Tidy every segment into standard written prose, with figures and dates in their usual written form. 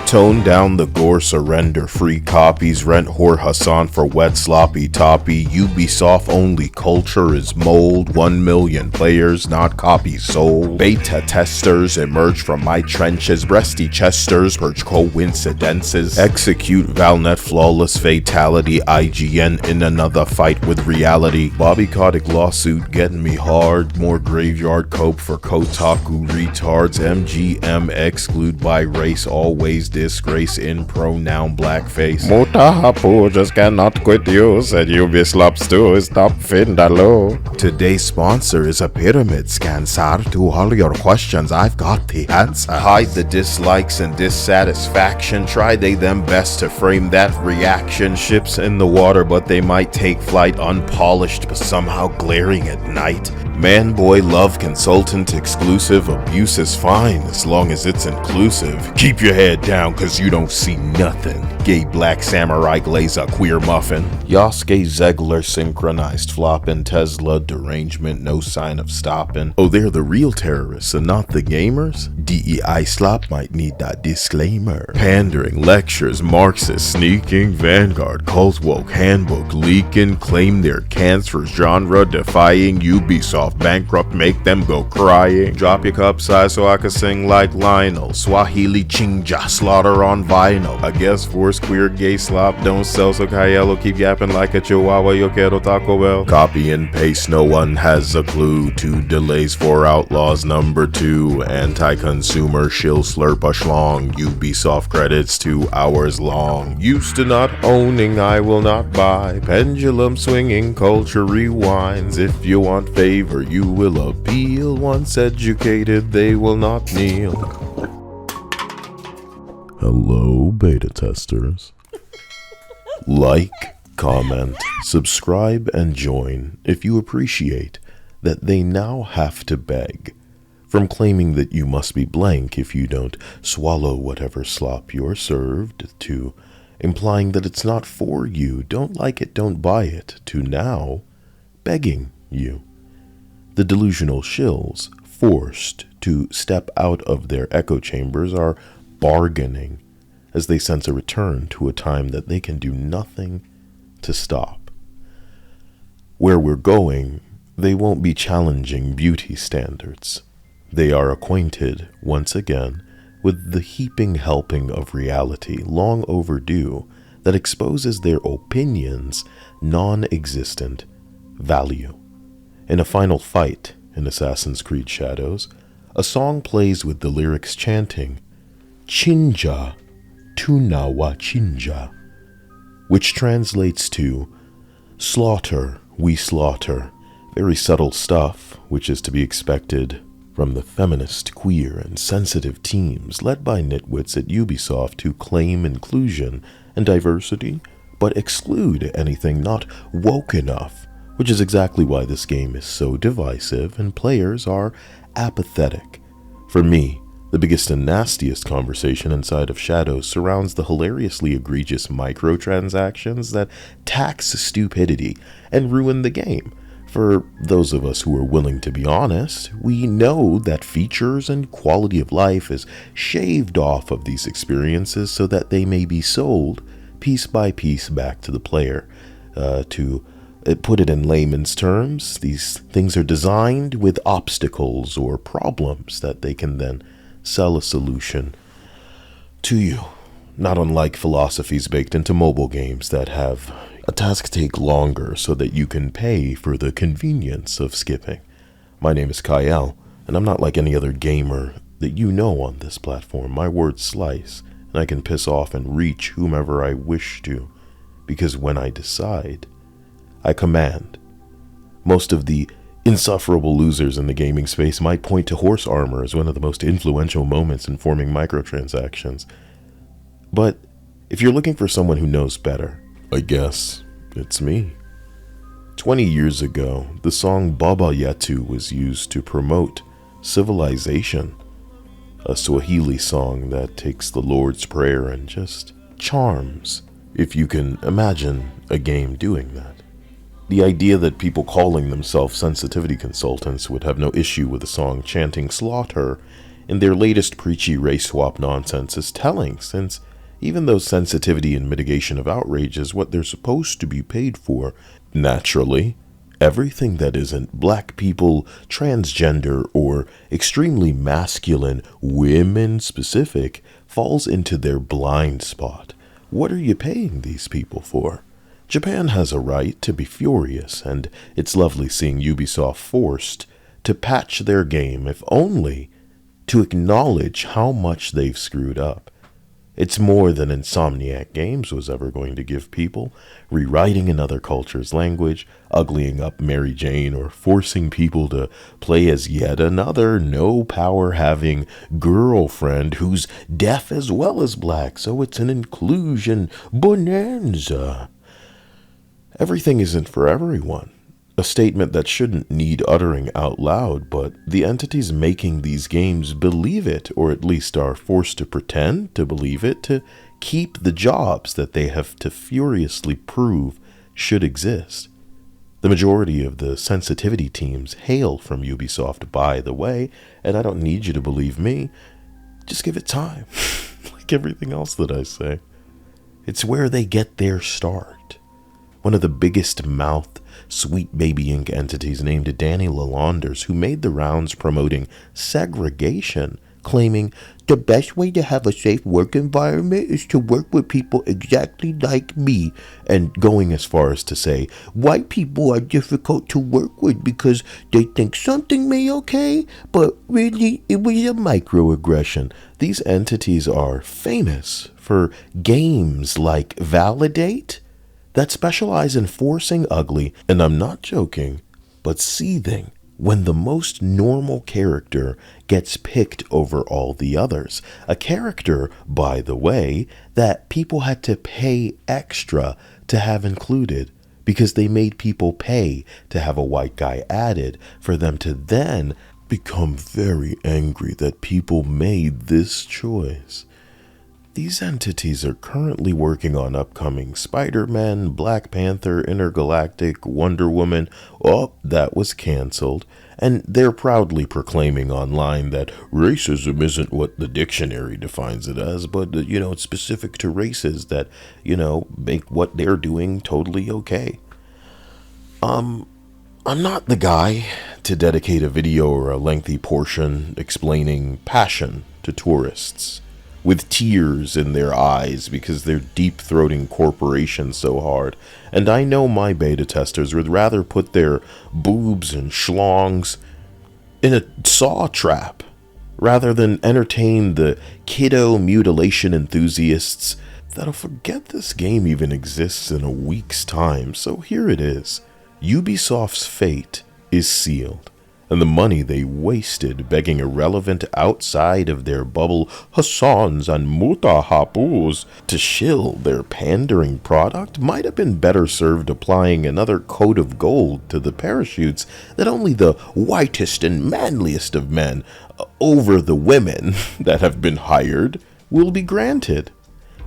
Tone down the gore, surrender free copies, rent whore Hassan for wet sloppy toppy. Ubisoft only culture is mold, 1 million players, not copies sold. Beta testers emerge from my trenches, breasty chesters purge coincidences. Execute Valnet flawless fatality, IGN in another fight with reality. Bobby Kotick lawsuit getting me hard, more graveyard cope for Kotaku retards. MGM exclude by race, always disgrace in pronoun blackface. Mutahapu just cannot quit you, said Ubisoft too, stop Findalo. Today's sponsor is a pyramid scan, sir. To all your questions, I've got the answer. Hide the dislikes and dissatisfaction, try they them best to frame that reaction. Ships in the water, but they might take flight, unpolished but somehow glaring at night. Man boy love consultant exclusive, abuse is fine as long as it's inclusive. Keep your head down cause you don't see nothing. Gay black samurai glaze a queer muffin. Yasuke Zegler synchronized floppin', Tesla derangement, no sign of stopping. Oh, they're the real terrorists and not the gamers? DEI slop might need that disclaimer. Pandering, lectures, Marxist, sneaking, vanguard, cult woke, handbook, leaking, claim their cancer, genre defying, Ubisoft bankrupt, make them go crying. Drop your cup size so I can sing like Lionel. Swahili chinja, slaughter on vinyl. I guess force queer gay slop don't sell, so Cayello keep yapping like a chihuahua. Yo quiero Taco Bell. Copy and paste, no one has a clue. 2 delays for Outlaws number 2. Anti-consumer shill slurp a schlong. Ubisoft credits 2 hours long. Used to not owning, I will not buy. Pendulum swinging, culture rewinds. If you want favor, you will appeal. Once educated, they will not kneel. Hello, beta testers. Like, comment, subscribe, and join if you appreciate that they now have to beg. From claiming that you must be blank if you don't swallow whatever slop you're served, to implying that it's not for you, don't like it, don't buy it, to now begging you. The delusional shills, forced to step out of their echo chambers, are bargaining as they sense a return to a time that they can do nothing to stop. Where we're going, they won't be challenging beauty standards. They are acquainted, once again, with the heaping helping of reality, long overdue, that exposes their opinions' non-existent value. In a final fight in Assassin's Creed Shadows, a song plays with the lyrics chanting, Chinja, Tuna wa Chinja, which translates to, slaughter, we slaughter. Very subtle stuff, which is to be expected from the feminist, queer, and sensitive teams led by nitwits at Ubisoft who claim inclusion and diversity, but exclude anything not woke enough, which is exactly why this game is so divisive and players are apathetic. For me, the biggest and nastiest conversation inside of Shadows surrounds the hilariously egregious microtransactions that tax stupidity and ruin the game. For those of us who are willing to be honest, we know that features and quality of life is shaved off of these experiences so that they may be sold piece by piece back to the player. To put it in layman's terms, these things are designed with obstacles or problems that they can then sell a solution to you. Not unlike philosophies baked into mobile games that have a task take longer so that you can pay for the convenience of skipping. My name is Kyle, and I'm not like any other gamer that you know on this platform. My words slice, and I can piss off and reach whomever I wish to, because when I decide, I command. Most of the insufferable losers in the gaming space might point to horse armor as one of the most influential moments in forming microtransactions. But if you're looking for someone who knows better, I guess it's me. 20 years ago, the song Baba Yetu was used to promote civilization, a Swahili song that takes the Lord's Prayer and just charms, if you can imagine a game doing that. The idea that people calling themselves sensitivity consultants would have no issue with a song chanting slaughter in their latest preachy race swap nonsense is telling, since even though sensitivity and mitigation of outrage is what they're supposed to be paid for, naturally, everything that isn't black people, transgender, or extremely masculine, women-specific falls into their blind spot. What are you paying these people for? Japan has a right to be furious, and it's lovely seeing Ubisoft forced to patch their game, if only to acknowledge how much they've screwed up. It's more than Insomniac Games was ever going to give people, rewriting another culture's language, uglying up Mary Jane, or forcing people to play as yet another no-power-having girlfriend who's deaf as well as black, so it's an inclusion bonanza. Everything isn't for everyone. A statement that shouldn't need uttering out loud, but the entities making these games believe it, or at least are forced to pretend to believe it, to keep the jobs that they have to furiously prove should exist. The majority of the sensitivity teams hail from Ubisoft, by the way, and I don't need you to believe me. Just give it time, like everything else that I say. It's where they get their start. One of the biggest mouthed Sweet Baby Inc. entities named Danny Lalonders, who made the rounds promoting segregation, claiming the best way to have a safe work environment is to work with people exactly like me, and going as far as to say white people are difficult to work with because they think something may okay, but really it was a microaggression. These entities are famous for games like Validate, that specialize in forcing ugly, and I'm not joking, but seething, when the most normal character gets picked over all the others. A character, by the way, that people had to pay extra to have included, because they made people pay to have a white guy added, for them to then become very angry that people made this choice. These entities are currently working on upcoming Spider-Man, Black Panther, Intergalactic, Wonder Woman. Oh, that was canceled. And they're proudly proclaiming online that racism isn't what the dictionary defines it as, but, it's specific to races that, make what they're doing totally okay. I'm not the guy to dedicate a video or a lengthy portion explaining passion to tourists with tears in their eyes because they're deep-throating corporations so hard. And I know my beta testers would rather put their boobs and schlongs in a saw trap rather than entertain the kiddo mutilation enthusiasts that'll forget this game even exists in a week's time. So here it is. Ubisoft's fate is sealed, and the money they wasted begging irrelevant outside of their bubble Hassans and Mutahapus to shill their pandering product might have been better served applying another coat of gold to the parachutes that only the whitest and manliest of men over the women that have been hired will be granted.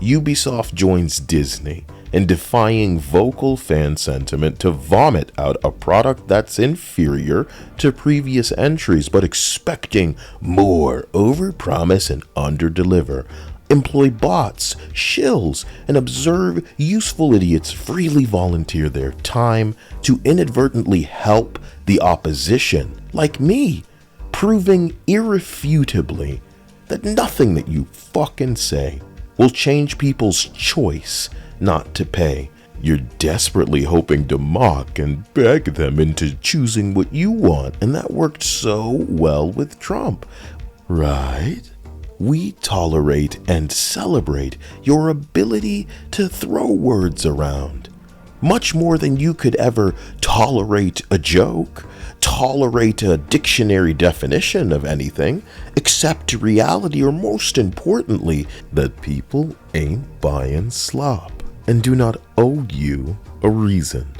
Ubisoft joins Disney in defying vocal fan sentiment to vomit out a product that's inferior to previous entries, but expecting more, overpromise and underdeliver. Employ bots, shills, and observe useful idiots freely volunteer their time to inadvertently help the opposition, like me, proving irrefutably that nothing that you fucking say will change people's choice not to pay. You're desperately hoping to mock and beg them into choosing what you want, and that worked so well with Trump, right? We tolerate and celebrate your ability to throw words around, much more than you could ever tolerate a joke, tolerate a dictionary definition of anything, accept reality, or most importantly, that people ain't buying slop and do not owe you a reason.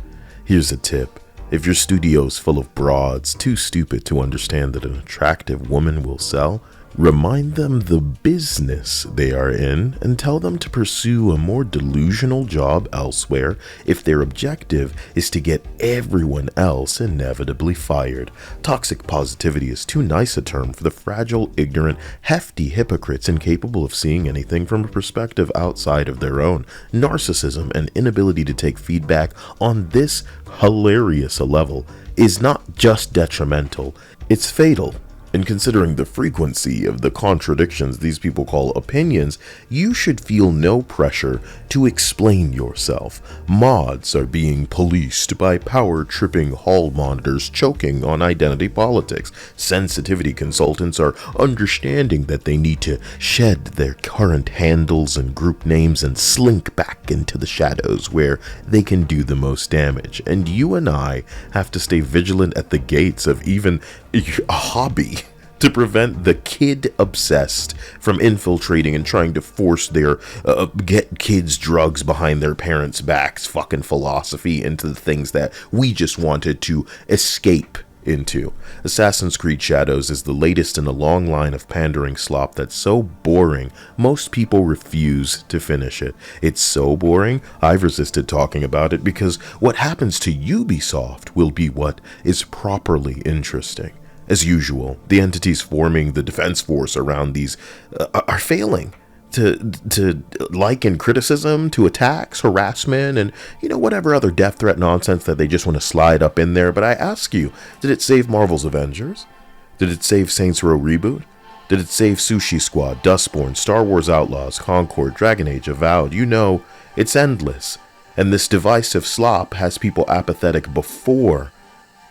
Here's a tip. If your studio's full of broads too stupid to understand that an attractive woman will sell, Remind them the business they are in and tell them to pursue a more delusional job elsewhere if their objective is to get everyone else inevitably fired. Toxic positivity is too nice a term for the fragile, ignorant, hefty hypocrites incapable of seeing anything from a perspective outside of their own. Narcissism and inability to take feedback on this hilarious a level is not just detrimental, it's fatal. And considering the frequency of the contradictions these people call opinions, you should feel no pressure to explain yourself. Mods are being policed by power-tripping hall monitors choking on identity politics. Sensitivity consultants are understanding that they need to shed their current handles and group names and slink back into the shadows where they can do the most damage. And you and I have to stay vigilant at the gates of even a hobby to prevent the kid obsessed from infiltrating and trying to force their get kids drugs behind their parents' backs fucking philosophy into the things that we just wanted to escape into. Assassin's Creed Shadows is the latest in a long line of pandering slop that's so boring most people refuse to finish it. It's so boring I've resisted talking about it because what happens to Ubisoft will be what is properly interesting. As usual, the entities forming the defense force around these are failing to liken criticism to attacks, harassment, and whatever other death threat nonsense that they just want to slide up in there. But I ask you, did it save Marvel's Avengers? Did it save Saints Row Reboot? Did it save Sushi Squad, Dustborn, Star Wars Outlaws, Concord, Dragon Age, Avowed? It's endless. And this divisive slop has people apathetic before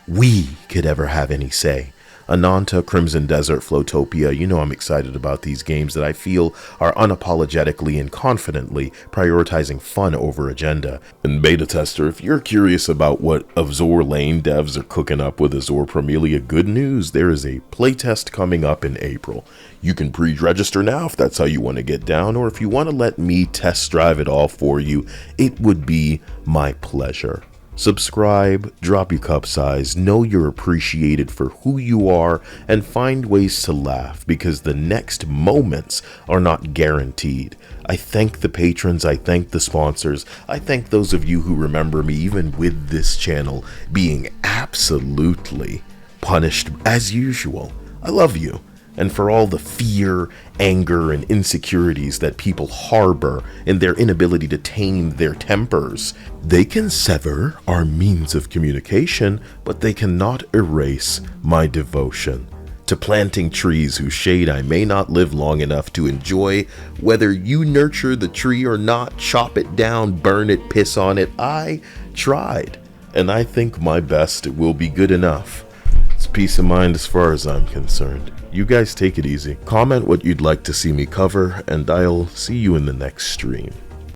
we could ever have any say. Ananta, Crimson Desert, Flowtopia, I'm excited about these games that I feel are unapologetically and confidently prioritizing fun over agenda. And beta tester, if you're curious about what Azure Lane devs are cooking up with Azure Promelia, good news, there is a playtest coming up in April. You can pre-register now if that's how you want to get down, or if you want to let me test drive it all for you, it would be my pleasure. Subscribe, drop your cup size, know you're appreciated for who you are, and find ways to laugh because the next moments are not guaranteed. I thank the patrons, I thank the sponsors, I thank those of you who remember me even with this channel being absolutely punished as usual. I love you. And for all the fear, anger, and insecurities that people harbor in their inability to tame their tempers, they can sever our means of communication, but they cannot erase my devotion to planting trees whose shade I may not live long enough to enjoy. Whether you nurture the tree or not, chop it down, burn it, piss on it, I tried, and I think my best will be good enough. It's peace of mind as far as I'm concerned. You guys take it easy. Comment what you'd like to see me cover, and I'll see you in the next stream.